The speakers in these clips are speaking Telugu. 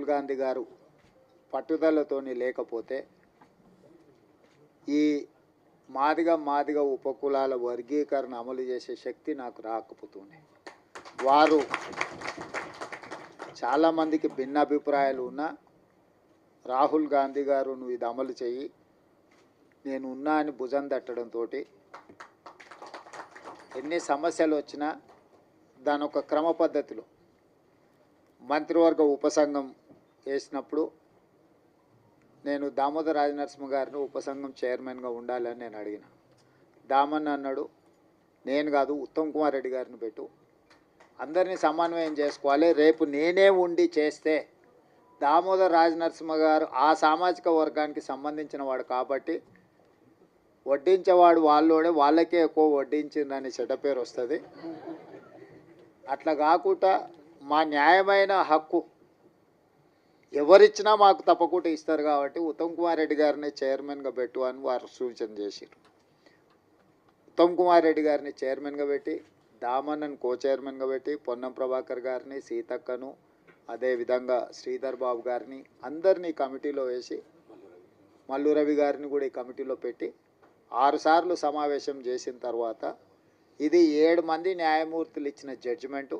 రాహుల్ గాంధీ గారు పట్టుదలతోని లేకపోతే ఈ మాదిగ ఉపకులాల వర్గీకరణ అమలు చేసే శక్తి నాకు రాకపోతుంది. వారు చాలామందికి భిన్న అభిప్రాయాలు ఉన్నా రాహుల్ గాంధీ గారు నువ్వు ఇది అమలు చెయ్యి నేను ఉన్నా అని భుజం తట్టడంతో ఎన్ని సమస్యలు వచ్చినా దాని ఒక క్రమ పద్ధతిలో మంత్రివర్గ ఉపసంఘం వేసినప్పుడు నేను దామోదర్ రాజనరసింహ గారిని ఉపసంఘం చైర్మన్గా ఉండాలని నేను అడిగిన. దామన్ అన్నాడు నేను కాదు ఉత్తమ్ కుమార్ రెడ్డి గారిని పెట్టు, అందరినీ సమన్వయం చేసుకోవాలి, రేపు నేనే ఉండి చేస్తే దామోదర్ రాజనరసింహ గారు ఆ సామాజిక వర్గానికి సంబంధించిన వాడు కాబట్టి వడ్డించేవాడు వాళ్ళోడే, వాళ్ళకే ఎక్కువ వడ్డించిందని చెడ్డ పేరు వస్తుంది. అట్లా కాకుండా మా న్యాయమైన హక్కు ఎవరిచ్చినా మాకు తప్పకుండా ఇస్తారు కాబట్టి ఉత్తమ్ కుమార్ రెడ్డి గారిని చైర్మన్గా పెట్టు అని వారు సూచన చేశారు. ఉత్తమ్ కుమార్ రెడ్డి గారిని చైర్మన్గా పెట్టి దామన్నను కో చైర్మన్గా పెట్టి పొన్నం ప్రభాకర్ గారిని సీతక్కను అదేవిధంగా శ్రీధర్ బాబు గారిని అందరినీ కమిటీలో వేసి మల్లు రవి గారిని కూడా ఈ కమిటీలో పెట్టి 6 సార్లు సమావేశం చేసిన తర్వాత ఇది 7 మంది న్యాయమూర్తులు ఇచ్చిన జడ్జిమెంటు.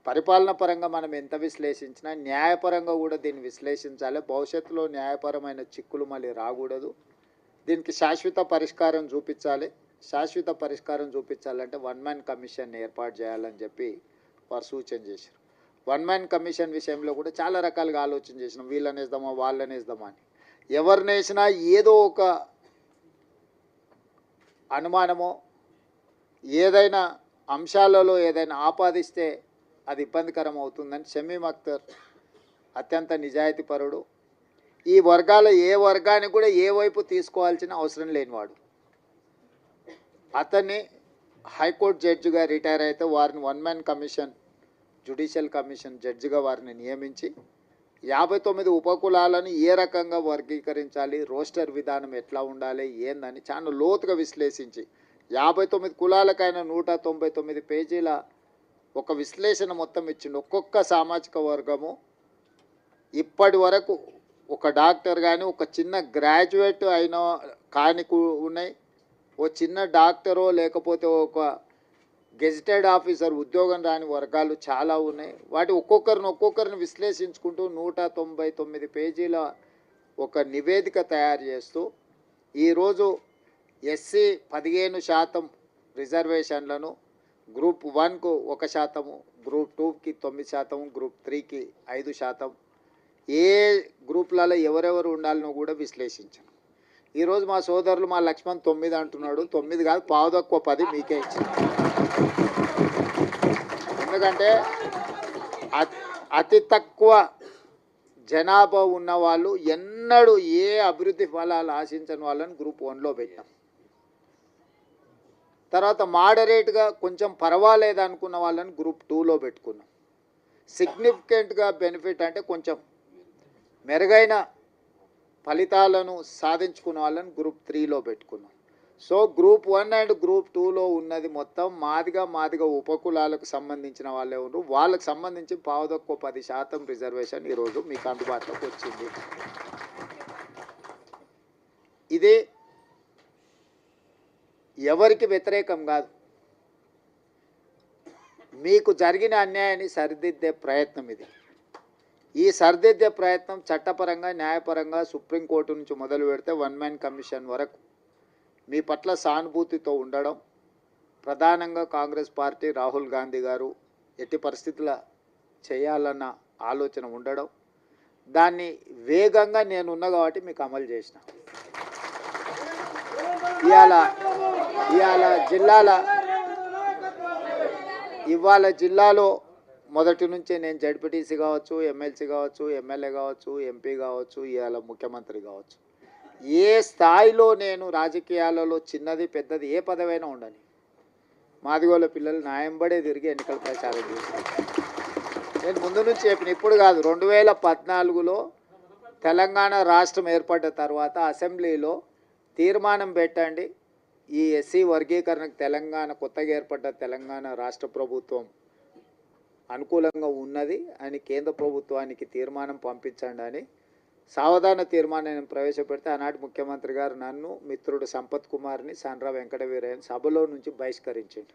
పరిపాలన పరంగా మనం ఎంత విశ్లేషించినా న్యాయపరంగా కూడా దీన్ని విశ్లేషించాలి. భవిష్యత్తులో న్యాయపరమైన చిక్కులు మళ్ళీ రాకూడదు. దీనికి శాశ్వత పరిష్కారం చూపించాలి. శాశ్వత పరిష్కారం చూపించాలంటే 1 మ్యాన్ కమిషన్ ఏర్పాటు చేయాలని చెప్పి వారు సూచన చేశారు. 1 మ్యాన్ కమిషన్ విషయంలో కూడా చాలా రకాలుగా ఆలోచన చేసినాం. వీళ్ళని వేద్దామా వాళ్ళని వేద్దామా అని. ఎవరిని వేసినా ఏదో ఒక అనుమానమో ఏదైనా అంశాలలో ఏదైనా ఆపాదిస్తే అది ఇబ్బందికరం అవుతుందని షమీమ్ అఖ్తర్ అత్యంత నిజాయితీపరుడు, ఈ వర్గాల ఏ వర్గానికి కూడా ఏ వైపు తీసుకోవాల్సిన అవసరం లేనివాడు. అతన్ని హైకోర్టు జడ్జిగా రిటైర్ అయితే వారిని 1 మ్యాన్ కమిషన్ జ్యుడిషియల్ కమిషన్ జడ్జిగా వారిని నియమించి 59 ఉపకులాలను ఏ రకంగా వర్గీకరించాలి, రోస్టర్ విధానం ఎట్లా ఉండాలి ఏందని చాలా లోతుగా విశ్లేషించి 59 కులాలకైనా 199 పేజీల ఒక విశ్లేషణ మొత్తం ఇచ్చిండు. ఒక్కొక్క సామాజిక వర్గము ఇప్పటి వరకు ఒక డాక్టర్ కానీ ఒక చిన్న గ్రాడ్యుయేట్ అయిన కాని ఉన్నాయి, ఓ చిన్న డాక్టరో లేకపోతే ఒక గెజిటెడ్ ఆఫీసర్ ఉద్యోగం రాని వర్గాలు చాలా ఉన్నాయి. వాటి ఒక్కొక్కరిని విశ్లేషించుకుంటూ 199 పేజీల ఒక నివేదిక తయారు చేస్తూ ఈరోజు ఎస్సీ 15% రిజర్వేషన్లను గ్రూప్ 1కు 1%, గ్రూప్ 2కి 9%, గ్రూప్ 3కి 5%, ఏ గ్రూపులలో ఎవరెవరు ఉండాలనో కూడా విశ్లేషించాను. ఈరోజు మా సోదరులు మా లక్ష్మణ్ 9 అంటున్నాడు. 9 కాదు, పావు తక్కువ 10 మీకే ఇచ్చింది. ఎందుకంటే అతి తక్కువ జనాభా ఉన్న వాళ్ళు ఎన్నడూ ఏ అభివృద్ధి ఫలాలు ఆశించని వాళ్ళని గ్రూప్ 1లో పెట్టాం. తర్వాత మోడరేట్గా కొంచెం పర్వాలేదు అనుకున్న వాళ్ళని గ్రూప్ 2లో పెట్టుకున్నాం. సిగ్నిఫికెంట్గా బెనిఫిట్ అంటే కొంచెం మెరుగైన ఫలితాలను సాధించుకున్న వాళ్ళని గ్రూప్ 3లో పెట్టుకున్నాం. సో గ్రూప్ 1 అండ్ గ్రూప్ 2లో ఉన్నది మొత్తం మాదిగ ఉపకులాలకు సంబంధించిన వాళ్ళే ఉన్నారు. వాళ్ళకు సంబంధించి పావు తక్కువ 10% రిజర్వేషన్ ఈరోజు మీకు అందుబాటులోకి వచ్చింది. ఇది ఎవరికి వ్యతిరేకం కాదు, మీకు జరిగిన అన్యాయాన్ని సరిదిద్దే ప్రయత్నం ఇది. ఈ సరిదిద్దే ప్రయత్నం చట్టపరంగా న్యాయపరంగా సుప్రీంకోర్టు నుంచి మొదలు పెడితే 1 మ్యాన్ కమిషన్ వరకు మీ పట్ల సానుభూతితో ఉండడం, ప్రధానంగా కాంగ్రెస్ పార్టీ రాహుల్ గాంధీ గారు ఎట్టి పరిస్థితుల చేయాలన్న ఆలోచన ఉండడం, దాన్ని వేగంగా నేనున్నా కాబట్టి మీకు అమలు చేసిన. ఇవాళ జిల్లాలో మొదటి నుంచే నేను జడ్పీటీసీ కావచ్చు, ఎమ్మెల్సీ కావచ్చు, ఎమ్మెల్యే కావచ్చు, ఎంపీ కావచ్చు, ఇవాళ ముఖ్యమంత్రి కావచ్చు, ఏ స్థాయిలో నేను రాజకీయాలలో చిన్నది పెద్దది ఏ పదవైనా ఉండని మాదిగోళ్ళ పిల్లలు న్యాయంబడే తిరిగి ఎన్నికల ప్రచారం చేశారు. నేను ముందు నుంచి చెప్పిన, ఇప్పుడు కాదు, 2014లో తెలంగాణ రాష్ట్రం ఏర్పడ్డ తర్వాత అసెంబ్లీలో తీర్మానం పెట్టండి, ఈ ఎస్సీ వర్గీకరణకు తెలంగాణ కొత్తగా ఏర్పడ్డ తెలంగాణ రాష్ట్ర ప్రభుత్వం అనుకూలంగా ఉన్నది అని కేంద్ర ప్రభుత్వానికి తీర్మానం పంపించండి అని సావధాన తీర్మానాన్ని ప్రవేశపెడితే ఆనాటి ముఖ్యమంత్రి గారు నన్ను మిత్రుడు సంపత్ కుమార్ని సండ్ర వెంకట వీరయ్యని సభలో నుంచి బహిష్కరించిండు.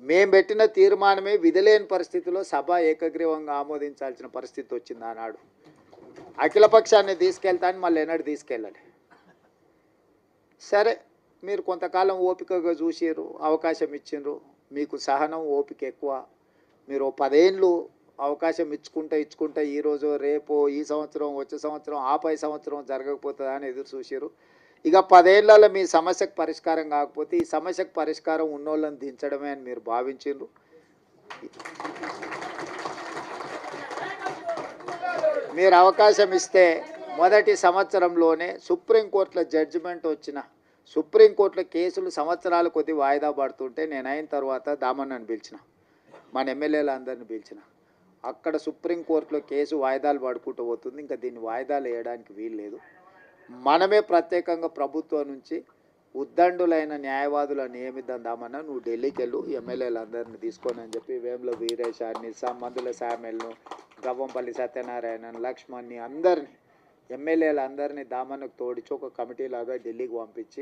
మేము పెట్టిన తీర్మానమే విధిలేని పరిస్థితిలో సభ ఏకగ్రీవంగా ఆమోదించాల్సిన పరిస్థితి వచ్చింది ఆనాడు. అఖిలపక్షాన్ని తీసుకెళ్తాను మళ్ళీ ఎన్నడూ తీసుకెళ్ళాలి. సరే మీరు కొంతకాలం ఓపికగా చూసిర్రు, అవకాశం ఇచ్చిండ్రు, మీకు సహనం ఓపిక ఎక్కువ. మీరు 10 ఏళ్ళు అవకాశం ఇచ్చుకుంటా ఈరోజు రేపు ఈ సంవత్సరం వచ్చే సంవత్సరం ఆపై సంవత్సరం జరగకపోతుందా అని ఎదురు చూసిర్రు. ఇక 10 ఏళ్లలో మీ సమస్యకు పరిష్కారం కాకపోతే ఈ సమస్యకు పరిష్కారం ఉన్నోళ్ళని దించడమే అని మీరు భావించిండ్రు. మీరు అవకాశం ఇస్తే మొదటి సంవత్సరంలోనే సుప్రీంకోర్టులో జడ్జిమెంట్ వచ్చిన సుప్రీంకోర్టులో కేసులు సంవత్సరాల కొద్ది వాయిదా పడుతుంటే నేను అయిన తర్వాత దామన్నని పిలిచిన, మన ఎమ్మెల్యేలు అందరిని పిలిచిన. అక్కడ సుప్రీంకోర్టులో కేసు వాయిదాలు పడుకుంటూ పోతుంది, ఇంకా దీన్ని వాయిదాలు వేయడానికి వీలు లేదు. మనమే ప్రత్యేకంగా ప్రభుత్వం నుంచి ఉద్దండులైన న్యాయవాదులను నియమిద్దాం దామన్నా, నువ్వు ఢిల్లీకి వెళ్ళు ఎమ్మెల్యేలు అందరిని తీసుకొని అని చెప్పి వేముల వీరేశాన్ని, మందుల శామెల్ను, గవ్వంపల్లి సత్యనారాయణ, లక్ష్మణ్ని అందరినీ ఎమ్మెల్యేలు అందరినీ దామన్నకు తోడిచి ఒక కమిటీలాగా ఢిల్లీకి పంపించి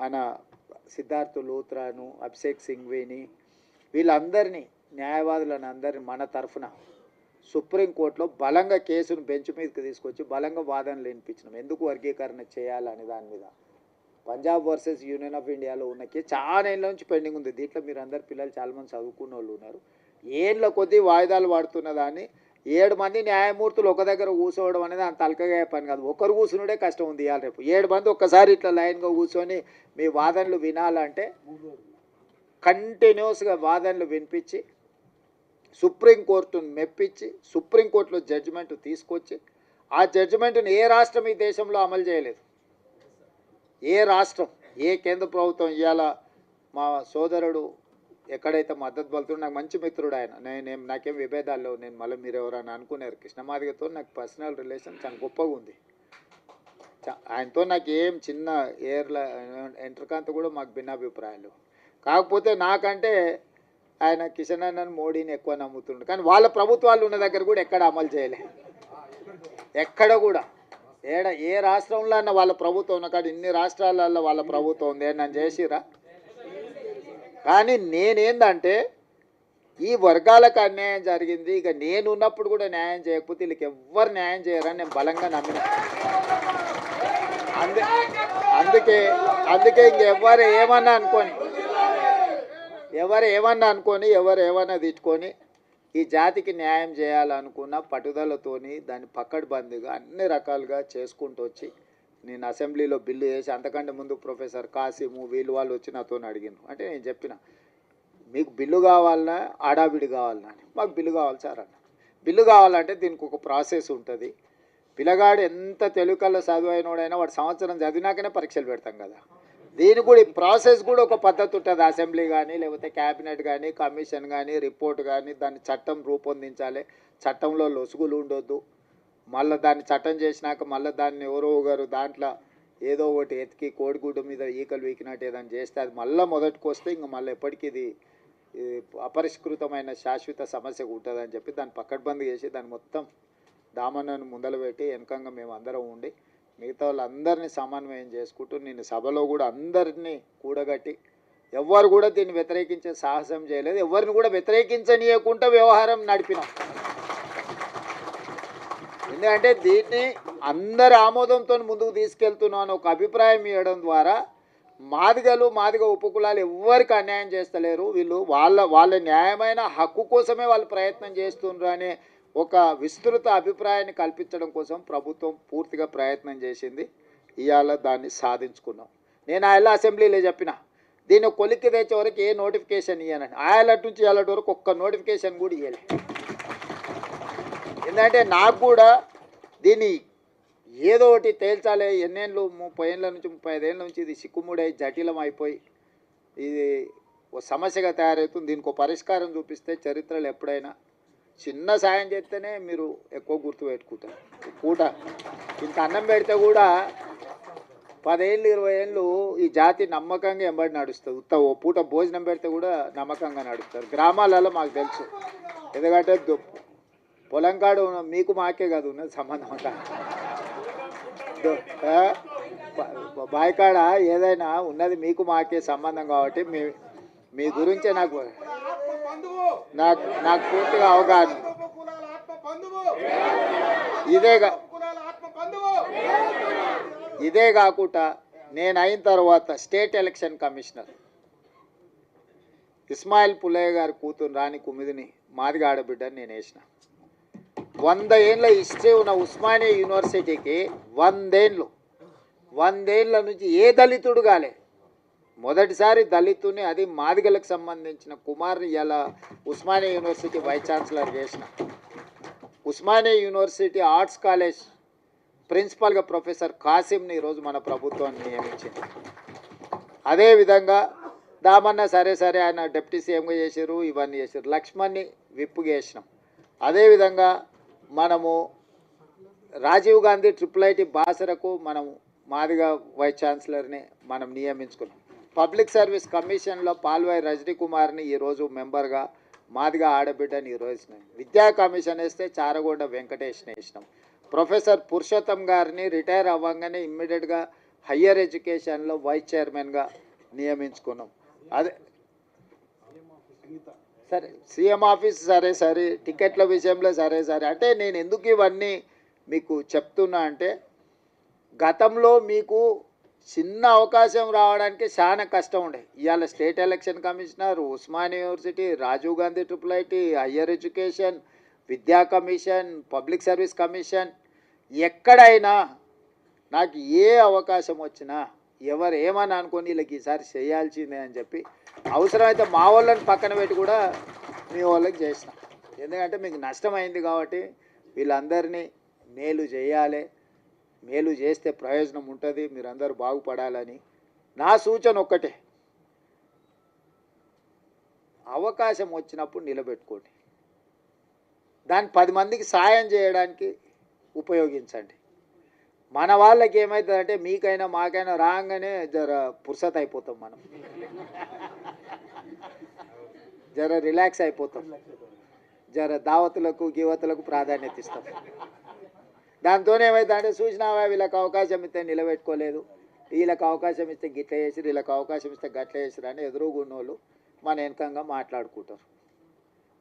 మన సిద్ధార్థ్ లూత్రాను, అభిషేక్ సింఘ్వీని వీళ్ళందరినీ న్యాయవాదులను అందరినీ మన తరఫున సుప్రీంకోర్టులో బలంగా కేసును బెంచ్ మీదకి తీసుకొచ్చి బలంగా వాదనలు వినిపించినాం. ఎందుకు వర్గీకరణ చేయాలని దాని మీద. పంజాబ్ వర్సెస్ యూనియన్ ఆఫ్ ఇండియాలో ఉన్న కేసు చాలా ఏళ్ళ నుంచి పెండింగ్ ఉంది. దీంట్లో మీరు అందరు పిల్లలు చాలామంది చదువుకున్న వాళ్ళు ఉన్నారు. ఏళ్ళ కొద్దీ వాయిదాలు పడుతున్న దాన్ని 7 మంది న్యాయమూర్తులు ఒక దగ్గర కూర్చోవడం అనేది అంత తలకగా పని కాదు. ఒకరు కూర్చునుడే కష్టం ఉంది. ఇవాళ రేపు 7 మంది ఒక్కసారి ఇట్లా లైన్గా కూర్చొని మీ వాదనలు వినాలంటే కంటిన్యూస్గా వాదనలు వినిపించి సుప్రీంకోర్టును మెప్పించి సుప్రీంకోర్టులో జడ్జిమెంట్ తీసుకొచ్చి ఆ జడ్జిమెంట్ని ఏ రాష్ట్రం ఈ దేశంలో అమలు చేయలేదు. ఏ రాష్ట్రం, ఏ కేంద్ర ప్రభుత్వం. ఇవాళ మా సోదరుడు ఎక్కడైతే మద్దతు పలుతుండో, నాకు మంచి మిత్రుడు ఆయన, నాకేం విభేదాలు లేవు. నేను మళ్ళీ మీరు ఎవరైనా అనుకున్నారు, కృష్ణమాదిగతో నాకు పర్సనల్ రిలేషన్ చాలా గొప్పగా ఉంది. ఆయనతో నాకు ఏం చిన్న ఎంట్రకాంత కూడా మాకు భిన్నాభిప్రాయాలు. కాకపోతే నాకంటే ఆయన కిషన్ అన్నను మోడీని ఎక్కువ నమ్ముతుండు. కానీ వాళ్ళ ప్రభుత్వాలు ఉన్న దగ్గర కూడా ఎక్కడ అమలు చేయలే. ఎక్కడ కూడా ఏ రాష్ట్రంలో అన్న వాళ్ళ ప్రభుత్వం ఉన్న కాదు. ఇన్ని రాష్ట్రాలలో వాళ్ళ ప్రభుత్వం ఉంది, నన్ను చేసిరా. కానీ నేనేందంటే ఈ వర్గాలకు అన్యాయం జరిగింది, ఇక నేను ఉన్నప్పుడు కూడా న్యాయం చేయకపోతే వీళ్ళకి ఎవ్వరు న్యాయం చేయరని నేను బలంగా నమ్మిన. అందుకే ఇంకెవ్వరు ఏమన్నా అనుకొని ఎవరు ఏమన్నా తెచ్చుకొని ఈ జాతికి న్యాయం చేయాలనుకున్న పట్టుదలతోని దాన్ని పక్కడ్బందీగా అన్ని రకాలుగా చేసుకుంటూ వచ్చి నేను అసెంబ్లీలో బిల్లు చేసి, అంతకంటే ముందు ప్రొఫెసర్ కాసిము వాళ్ళు వచ్చి నాతో అడిగినారు. అంటే నేను చెప్పిన, మీకు బిల్లు కావాలన్నా ఆడాబిడి కావాలన్నా అని. మాకు బిల్లు కావాలి సార్ అన్న. బిల్లు కావాలంటే దీనికి ఒక ప్రాసెస్ ఉంటుంది. పిల్లగాడు ఎంత తెలుగుకల్లో చదువైనోడైనా వాడు సంవత్సరం చదివినాకనే పరీక్షలు పెడతాం కదా. దీనికి కూడా ఈ ప్రాసెస్ కూడా ఒక పద్ధతి ఉంటుంది. అసెంబ్లీ కానీ లేకపోతే క్యాబినెట్ కానీ కమిషన్ కానీ రిపోర్ట్ కానీ దాన్ని చట్టం రూపొందించాలి. చట్టంలో లొసుగులు ఉండొద్దు. మళ్ళీ దాన్ని చట్టం చేసినాక మళ్ళీ దాన్ని ఎవరో ఒకరు దాంట్లో ఏదో ఒకటి ఎతికి కోడిగుడ్డు మీద ఈకలు వీకినట్టు ఏదైనా చేస్తే అది మళ్ళీ మొదటికి వస్తే ఇంక మళ్ళీ ఎప్పటికీ ఇది అపరిష్కృతమైన శాశ్వత సమస్య ఉంటుందని చెప్పి దాన్ని పక్కడ్బందీ చేసి దాన్ని మొత్తం దామన్నను ముందలు పెట్టి వెనకంగా మేము అందరం ఉండి మిగతా వాళ్ళందరినీ సమన్వయం చేసుకుంటూ నేను సభలో కూడా అందరినీ కూడగట్టి ఎవ్వరు కూడా దీన్ని వ్యతిరేకించే సాహసం చేయలేదు. ఎవరిని కూడా వ్యతిరేకించనీయకుండా వ్యవహారం నడిపినాం. ఎందుకంటే దీన్ని అందరి ఆమోదంతో ముందుకు తీసుకెళ్తున్నాను ఒక అభిప్రాయం ఇవ్వడం ద్వారా మాదిగ ఉపకులాలు ఎవ్వరికి అన్యాయం చేస్తలేరు. వీళ్ళు వాళ్ళ న్యాయమైన హక్కు కోసమే వాళ్ళు ప్రయత్నం చేస్తున్నారు అనే ఒక విస్తృత అభిప్రాయాన్ని కల్పించడం కోసం ప్రభుత్వం పూర్తిగా ప్రయత్నం చేసింది. ఇవాళ దాన్ని సాధించుకున్నాం. నేను ఆయన అసెంబ్లీలో చెప్పిన, దీన్ని కొలిక్కి తెచ్చే వరకు ఏ నోటిఫికేషన్ ఇవ్వనండి. ఆయన నుంచి ఇవాళ వరకు ఒక్క నోటిఫికేషన్ కూడా ఇవ్వలే. ఎందుకంటే నాకు కూడా దీన్ని ఏదో ఒకటి తేల్చాలి. ఎన్నేళ్ళు 30 ఏళ్ళ నుంచి 35 ఏళ్ళ నుంచి ఇది సిక్కుముడై జటిలం అయిపోయి ఇది ఓ సమస్యగా తయారవుతుంది. దీనికి ఒక పరిష్కారం చూపిస్తే చరిత్రలో ఎప్పుడైనా చిన్న సాయం చేస్తేనే మీరు ఎక్కువ గుర్తుపెట్టుకుంటారు. పూట ఇంత అన్నం పెడితే కూడా 10 ఏళ్ళు 20 ఏళ్ళు ఈ జాతి నమ్మకంగా ఎంబడి నడుస్తుంది. ఓ పూట భోజనం పెడితే కూడా నమ్మకంగా నడుస్తారు. గ్రామాలలో మాకు తెలుసు. ఎందుకంటే పొలంకాడు మీకు మాకే కాదు ఉన్నది సంబంధం అంతా. బాయికాడ ఏదైనా ఉన్నది మీకు మాకే సంబంధం కాబట్టి మీ గురించే నాకు నాకు నాకు పూర్తిగా అవగాహన. ఇదే కాకుండా నేను అయిన తర్వాత state election commissioner Ismail Pullaiah గారి కూతురు రాణి కుమిదిని మాదిగా ఆడబిడ్డని నేను వేసిన. 100 ఏళ్ళ హిస్టరీ ఉన్న ఉస్మానియా యూనివర్సిటీకి 100 ఏళ్ళ నుంచి ఏ దళితుడు కాలే. మొదటిసారి దళితుని, అది మాదిగలకు సంబంధించిన కుమార్ని ఇలా ఉస్మానియా యూనివర్సిటీ వైస్ ఛాన్సలర్ చేసిన. ఉస్మానియా యూనివర్సిటీ ఆర్ట్స్ కాలేజ్ ప్రిన్సిపల్గా ప్రొఫెసర్ కాసిమ్ని ఈరోజు మన ప్రభుత్వాన్ని నియమించింది. అదేవిధంగా దామన్న సరే ఆయన డిప్యూటీ సీఎంగా చేశారు, ఇవన్నీ చేశారు. లక్ష్మణ్ని విప్పుగా చేసినాం. అదేవిధంగా మనము రాజీవ్ గాంధీ IIIT బాసరకు మనం మాదిగా వైస్ ఛాన్సలర్ని మనం నియమించుకున్నాం. పబ్లిక్ సర్వీస్ కమిషన్లో పాల్వాయి రజనీ కుమార్ని ఈరోజు మెంబర్గా మాదిగా ఆడబిడ్డని ఈరోజు విద్యా కమిషన్ వేస్తే చారగొండ వెంకటేష్ని వేసినాం. ప్రొఫెసర్ పురుషోత్తం గారిని రిటైర్ అవ్వగానే ఇమ్మీడియట్గా హయ్యర్ ఎడ్యుకేషన్లో వైస్ చైర్మన్గా నియమించుకున్నాం. అదే సరే సీఎం ఆఫీస్ సరే టికెట్ల విషయంలో సరే అంటే నేను ఎందుకు ఇవన్నీ మీకు చెప్తున్నా అంటే గతంలో మీకు చిన్న అవకాశం రావడానికి చాలా కష్టం ఉండే. ఇవాళ state election commissioner, Osmania university, Rajiv Gandhi IIIT, higher education, విద్యా కమిషన్, పబ్లిక్ సర్వీస్ కమిషన్, ఎక్కడైనా నాకు ఏ అవకాశం వచ్చినా ఎవరు ఏమని అనుకొని వీళ్ళకి ఈసారి చేయాల్సిందే అని చెప్పి అవసరమైతే మా వాళ్ళని పక్కన పెట్టి కూడా మీ వాళ్ళకి చేసిన. ఎందుకంటే మీకు నష్టమైంది కాబట్టి వీళ్ళందరినీ మేలు చేయాలి, మేలు చేస్తే ప్రయోజనం ఉంటుంది, మీరందరూ బాగుపడాలని నా సూచన ఒక్కటే, అవకాశం వచ్చినప్పుడు నిలబెట్టుకోండి, దాన్ని 10 మందికి సాయం చేయడానికి ఉపయోగించండి. మన వాళ్ళకి ఏమవుతుందంటే మీకైనా మాకైనా రాగానే జర పుర్సత్ అయిపోతాం, మనం జర రిలాక్స్ అయిపోతాం, జర దావతులకు గివతులకు ప్రాధాన్యత ఇస్తాం. దాంతో ఏమవుతుందంటే చూసినావా వీళ్ళకి అవకాశం ఇస్తే నిలబెట్టుకోలేదు, వీళ్ళకి అవకాశం ఇస్తే గిట్ల చేసిరు, వీళ్ళకి అవకాశం ఇస్తే గట్ల చేసిరు అని ఎదురుగున్నోళ్ళు మన వెనకంగా మాట్లాడుకుంటారు.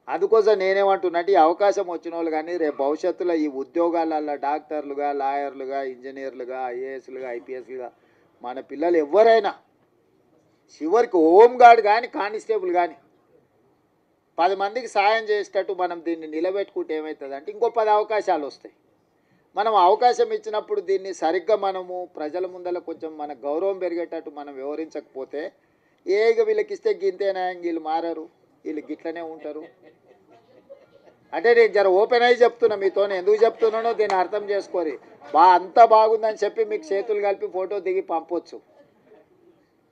అందుకోసం నేనేమంటున్నట్టు ఈ అవకాశం వచ్చిన వాళ్ళు కానీ రేపు భవిష్యత్తులో ఈ ఉద్యోగాలలో డాక్టర్లుగా, లాయర్లుగా, ఇంజనీర్లుగా, IASలుగా, IPSలుగా మన పిల్లలు ఎవరైనా చివరికి హోంగార్డ్ కానీ కానిస్టేబుల్ కానీ 10 మందికి సాయం చేసేటట్టు మనం దీన్ని నిలబెట్టుకుంటే ఏమవుతుంది అంటే ఇంకో 10 అవకాశాలు వస్తాయి. మనం అవకాశం ఇచ్చినప్పుడు దీన్ని సరిగ్గా మనము ప్రజల ముందర కొంచెం మన గౌరవం పెరిగేటట్టు మనం వివరించకపోతే వీళ్ళకి ఇస్తే గింతేనా, వీళ్ళు మారరు, వీళ్ళు గిట్లనే ఉంటారు అంటే నేను జర ఓపెన్ అయ్యి చెప్తున్నా, మీతో ఎందుకు చెప్తున్నానో దీన్ని అర్థం చేసుకోరి. అంతా బాగుందని చెప్పి మీకు చేతులు కలిపి ఫోటో దిగి పంపొచ్చు,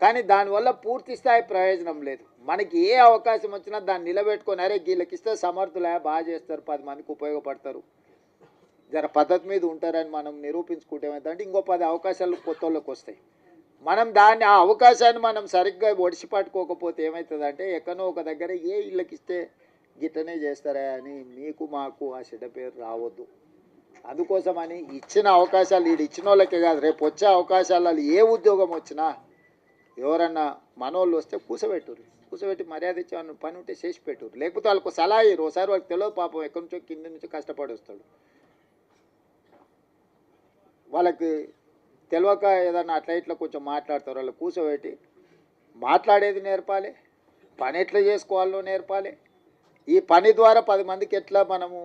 కానీ దానివల్ల పూర్తి స్థాయి ప్రయోజనం లేదు. మనకి ఏ అవకాశం వచ్చినా దాన్ని నిలబెట్టుకొని అరే వీళ్ళకి ఇస్తే సమర్థులే, బాగా చేస్తారు, 10 మందికి ఉపయోగపడతారు, జర పద్ధతి మీద ఉంటారని మనం నిరూపించుకుంటే ఏమైందంటే ఇంకో 10 అవకాశాలు కొత్త వాళ్ళకి వస్తాయి. మనం దాన్ని ఆ అవకాశాన్ని మనం సరిగ్గా ఒడిసిపట్టుకోకపోతే ఏమవుతుందంటే ఎక్కడో ఒక దగ్గర వీళ్ళకి ఇస్తే గిట్టనే చేస్తారా అని మీకు మాకు ఆ చెడ్డ పేరు రావద్దు. అందుకోసమని ఇచ్చిన అవకాశాలు వీడు ఇచ్చిన వాళ్ళకే కాదు, రేపు వచ్చే అవకాశాలలో ఏ ఉద్యోగం వచ్చినా ఎవరన్నా మనోళ్ళు వస్తే కూసబెట్టి మర్యాద ఇచ్చి పని ఉంటే చేసి పెట్టురు, లేకపోతే వాళ్ళకు సలహా ఇరు. ఒకసారి వాళ్ళకి తెలియదు పాపం, ఎక్కడి నుంచో కింద నుంచి కష్టపడి వస్తాడు, వాళ్ళకి తెలియక ఏదన్నా అట్లా ఇట్లా కొంచెం మాట్లాడతారు. వాళ్ళు కూర్చోబెట్టి మాట్లాడేది నేర్పాలి, పని ఎట్లా చేసుకోవాలో నేర్పాలి, ఈ పని ద్వారా 10 మందికి ఎట్లా మనము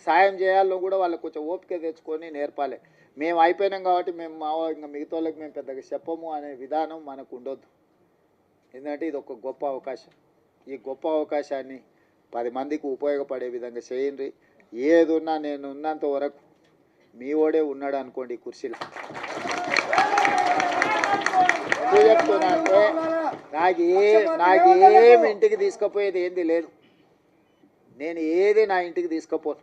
సాయం చేయాలో కూడా వాళ్ళకి కొంచెం ఓపిక తెచ్చుకొని నేర్పాలి. మేము అయిపోయినాం కాబట్టి మేము ఇంకా మిగతా వాళ్ళకి మేము పెద్దగా చెప్పము అనే విధానం మనకు ఉండొద్దు. ఎందుకంటే ఇది ఒక గొప్ప అవకాశం, ఈ గొప్ప అవకాశాన్ని 10 మందికి ఉపయోగపడే విధంగా చేయండి. ఏది ఉన్నా నేను ఉన్నంత వరకు మీ ఓడే ఉన్నాడు అనుకోండి కుర్చీలో. ఎందుకు చెప్తున్నా అంటే నాకేమి ఇంటికి తీసుకుపోయేది ఏంది లేదు, నేను ఏది నా ఇంటికి తీసుకుపోను.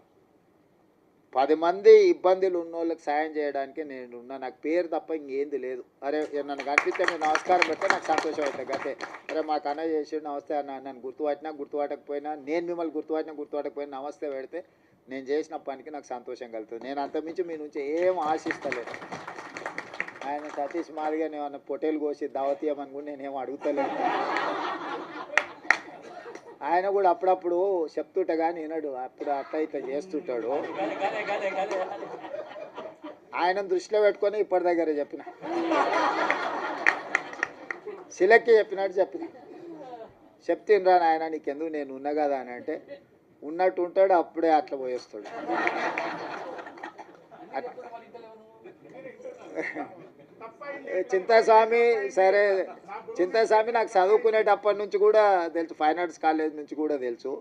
10 మంది ఇబ్బందులు ఉన్నోళ్ళకి సాయం చేయడానికి నేను ఉన్నా. నాకు పేరు తప్ప ఇంకేంది లేదు. అరే నన్ను కనిపిస్తే మీరు నమస్కారం పెడితే నాకు సంతోషం అవుతుంది అంతే. అరే మాకు అన్న చేసి నమస్తే అన్న, నన్ను గుర్తుపట్టినా గుర్తుపట్టకపోయినా, నేను మిమ్మల్ని గుర్తుపట్టకపోయినా నమస్తే పెడితే నేను చేసిన పనికి నాకు సంతోషం కలుగుతుంది. నేను అంతమించి మీ నుంచి ఏం ఆశిస్తలేదు. ఆయన సతీష్ మాదిగా ఏమన్నా పొట్టేలు కోసి దావతీయమని కూడా నేనేం అడుగుతలేదు. ఆయన కూడా అప్పుడప్పుడు చెప్తుంటా కానీ వినడు. అప్పుడు అట్లా ఇట్లా చేస్తుంటాడు. ఆయన దృష్టిలో పెట్టుకొని ఇప్పటి దగ్గర చెప్పిన, శిలక్కి చెప్పినట్టు చెప్పిన. చెప్తినరా నాయన నీకెందుకు నేను ఉన్నా కదా అని అంటే ఉన్నట్టు ఉంటాడు. అప్పుడే అట్లా పోయేస్తాడు. చింతాస్వామి సరే, చింతాస్వామి నాకు చదువుకునేటప్పటి నుంచి కూడా తెలుసు, ఫైన్ ఆర్ట్స్ కాలేజ్ నుంచి కూడా తెలుసు.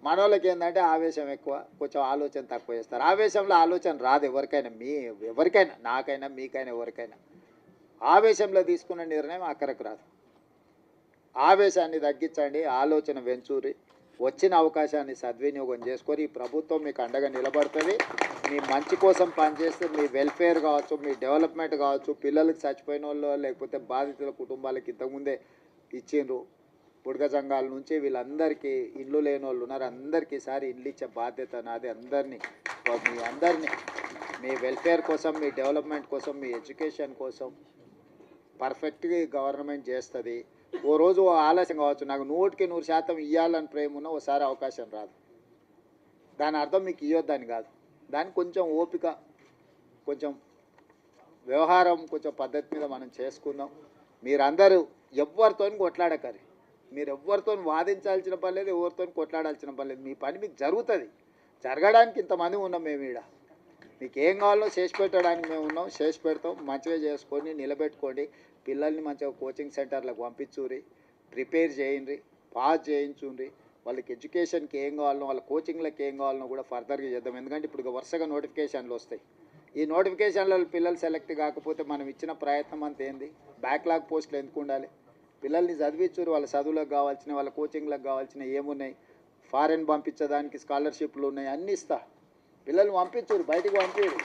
మన వాళ్ళకి ఏంటంటే ఆవేశం ఎక్కువ, కొంచెం ఆలోచన తక్కువ చేస్తారు. ఆవేశంలో ఆలోచన రాదు ఎవరికైనా, ఎవరికైనా, నాకైనా మీకైనా ఎవరికైనా. ఆవేశంలో తీసుకున్న నిర్ణయం అక్కడికి రాదు. ఆవేశాన్ని తగ్గించండి, ఆలోచన వెంచూరి, వచ్చిన అవకాశాన్ని సద్వినియోగం చేసుకొని ఈ ప్రభుత్వం మీకు అండగా నిలబడుతుంది. మీ మంచి కోసం పనిచేస్తే మీ వెల్ఫేర్ కావచ్చు, మీ డెవలప్మెంట్ కావచ్చు, పిల్లలకి చచ్చిపోయిన వాళ్ళు లేకపోతే బాధితుల కుటుంబాలకి ఇంతకుముందే ఇచ్చిండ్రు. బుడగ సంఘాల నుంచి వీళ్ళందరికీ ఇల్లు లేని వాళ్ళు ఉన్నారు. అందరికీ ఈసారి ఇల్లు ఇచ్చే బాధ్యత నాది. మీ అందరినీ మీ వెల్ఫేర్ కోసం, మీ డెవలప్మెంట్ కోసం, మీ ఎడ్యుకేషన్ కోసం పర్ఫెక్ట్గా గవర్నమెంట్ చేస్తుంది. ఓ రోజు ఆలస్యం కావచ్చు, నాకు 100% ఇవ్వాలని ప్రేమ ఉన్న ఓసారి అవకాశం రాదు. దాని అర్థం మీకు ఇవ్వద్దని కాదు. దానికి కొంచెం ఓపిక, కొంచెం వ్యవహారం, కొంచెం పద్ధతి మీద మనం చేసుకుందాం. మీరందరూ ఎవరితో కొట్లాడకరి, మీరు ఎవరితో వాదించాల్సిన పని లేదు, ఎవరితో కొట్లాడాల్సిన పని లేదు. మీ పని మీకు జరుగుతుంది. జరగడానికి ఇంతమంది ఉన్నాం మేము ఈడ. మీకు ఏం కావాలో చేసి పెట్టడానికి మేము ఉన్నాం, చేసి పెడతాం. మంచిగా చేసుకొని నిలబెట్టుకోండి. పిల్లల్ని మంచిగా కోచింగ్ సెంటర్లకు పంపించుర్రి, ప్రిపేర్ చేయండి, పాస్ చేయించుండ్రి. వాళ్ళకి ఎడ్యుకేషన్కి ఏం కావాలనో, వాళ్ళ కోచింగ్లకు ఏం కావాలనో కూడా ఫర్దర్గా చేద్దాం. ఎందుకంటే ఇప్పుడు వరుసగా నోటిఫికేషన్లు వస్తాయి. ఈ నోటిఫికేషన్లలో పిల్లలు సెలెక్ట్ కాకపోతే మనం ఇచ్చిన ప్రయత్నం అంత ఏంది? బ్యాక్లాగ్ పోస్టులు ఎందుకు ఉండాలి? పిల్లల్ని చదివించురు, వాళ్ళ చదువులకు కావాల్సిన, వాళ్ళ కోచింగ్లకు కావాల్సిన ఏమున్నాయి, ఫారెన్ పంపించడానికి స్కాలర్షిప్లు ఉన్నాయి, అన్నీ ఇస్తా. పిల్లల్ని పంపించురు, బయటికి పంపించరు.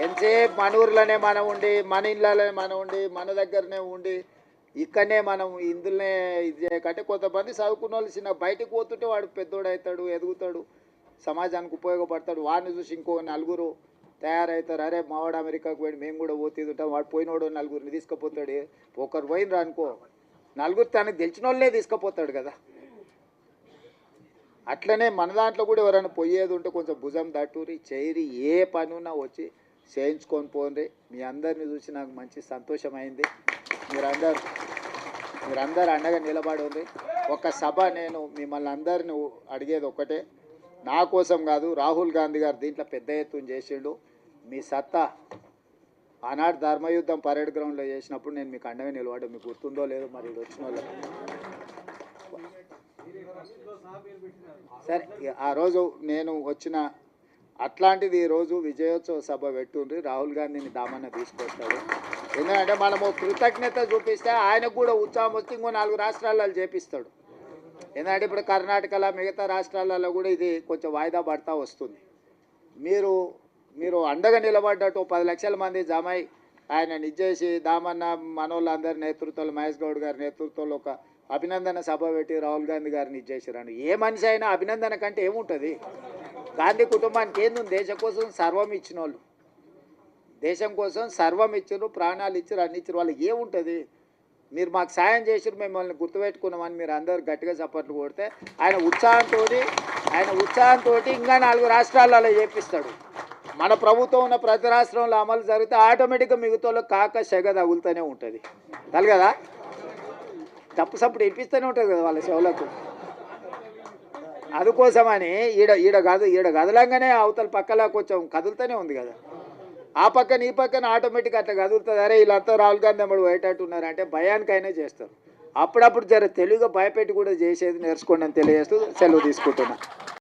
ఎంతసేపు మన ఊర్లోనే మనం ఉండి, మన ఇళ్ళలోనే మనం ఉండి, మన దగ్గరనే ఉండి, ఇక్కడనే మనం ఇందులోనే ఇది చేయకంటే కొంతమంది చదువుకున్న వాళ్ళు చిన్న బయటకు పోతుంటే వాడు పెద్దోడు అవుతాడు, ఎదుగుతాడు, సమాజానికి ఉపయోగపడతాడు. వాడిని చూసి ఇంకో నలుగురు తయారవుతారు. అరే మావాడు అమెరికాకు పోయి మేము కూడా పోతుంటాం, వాడు పోయినోడు నలుగురిని తీసుకుపోతాడు. ఒకరు పోయినరా అనుకో, నలుగురు తనకు తెలిసిన వాళ్ళే తీసుకుపోతాడు కదా. అట్లనే మన దాంట్లో కూడా ఎవరైనా పోయేది ఉంటే కొంచెం భుజం దట్టూరి చేయరి, ఏ పని ఉన్నా వచ్చి చేయించుకొని పోండి. మీ అందరిని చూసి నాకు మంచి సంతోషమైంది. మీరందరూ అండగా నిలబడి. ఒక సభ నేను మిమ్మల్ని అందరిని అడిగేది ఒక్కటే, నా కోసం కాదు, రాహుల్ గాంధీ గారు దీంట్లో పెద్ద ఎత్తున చేసిండు. మీ సత్తా ఆనాడు ధర్మయుద్ధం పరేడ్ గ్రౌండ్లో చేసినప్పుడు నేను మీకు అండగా నిలబడ్డా. మీకు గుర్తుందో లేదో మరి వచ్చిన వాళ్ళకి. సరే, ఆ రోజు నేను వచ్చిన అట్లాంటిది ఈరోజు విజయోత్సవ సభ పెట్టుండ్రి. రాహుల్ గాంధీని దామన్న తీసుకొస్తాడు. ఎందుకంటే మనము కృతజ్ఞత చూపిస్తే ఆయనకు కూడా ఉత్సాహం వస్తే ఇంకో 4 రాష్ట్రాలలో చేపిస్తాడు. ఎందుకంటే ఇప్పుడు కర్ణాటకలో, మిగతా రాష్ట్రాలలో కూడా ఇది కొంచెం వాయిదా పడతా వస్తుంది. మీరు అండగా నిలబడ్డట్టు 10 లక్షల మంది జమై ఆయన నిజేసి దామన్న మనోళ్ళందరి నేతృత్వంలో, మహేష్ గౌడ్ గారి నేతృత్వంలో ఒక అభినందన సభ పెట్టి రాహుల్ గాంధీ గారిని ఇచ్చేసారని. ఏ మనిషి అయినా అభినందన కంటే ఏముంటుంది? గాంధీ కుటుంబానికి ఏంది? దేశం కోసం సర్వం ఇచ్చిన వాళ్ళు, దేశం కోసం సర్వం ఇచ్చారు, ప్రాణాలు ఇచ్చారు, అన్ని ఇచ్చారు. వాళ్ళకి ఏముంటుంది? మీరు మాకు సాయం చేసారు, మిమ్మల్ని గుర్తుపెట్టుకున్నామని మీరు అందరు గట్టిగా చప్పట్లు కొడితే ఆయన ఉత్సాహంతో ఇంకా 4 రాష్ట్రాలలో చేపిస్తాడు. మన ప్రభుత్వం ఉన్న ప్రతి రాష్ట్రంలో అమలు జరిగితే ఆటోమేటిక్గా మిగతాలో కాక సెగ తగులుతూనే ఉంటుంది. తలగదా? తప్పు సప్పుడు ఇప్పిస్తూనే ఉంటుంది కదా వాళ్ళ చెవులకు. అందుకోసమని ఈడ కదలంగానే అవతల పక్కలా కొంచెం కదులుతూనే ఉంది కదా. ఆ పక్కన ఈ పక్కన ఆటోమేటిక్గా అట్లా కదులుతుంది. అరే వీళ్ళంతా రాహుల్ గాంధీ అమ్మడు పోయేటట్టున్నారు అంటే భయానికైనా చేస్తారు. అప్పుడప్పుడు జర తెలుగుగా భయపెట్టి కూడా చేసేది నేర్చుకోండి అని తెలియజేస్తూ సెలవు తీసుకుంటున్నా.